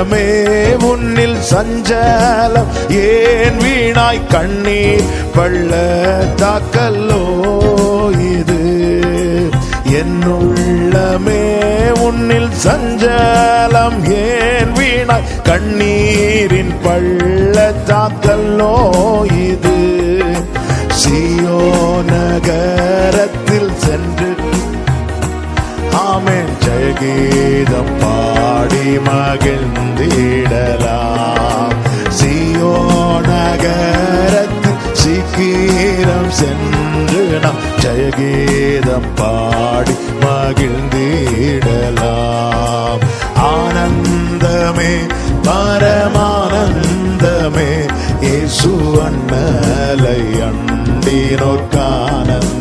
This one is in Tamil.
உள்ளமே உன்னில் சஞ்சலம் ஏன் வீணாய் கண்ணீர் பள்ளத்தாக்கல்லோ இது. என் உள்ளமே உன்னில் சஞ்சலம் ஏன் வீணாய் கண்ணீரின் பள்ளத்தாக்கல்லோ இது. சீயோன் நகரத்தில் சென்று ஆமென் ஜெயகீதம் பாடி மகிழ்ந்திடலாம். சீயோன் நகரத்தில் சீக்கிரம் சென்று நாம் ஜெயகீதம் பாடி மகிழ்ந்திடலாம். ஆனந்தமே பரமானந்தமே இயேசு அண்ணலை அண்டினோர்க்கானந்தம்.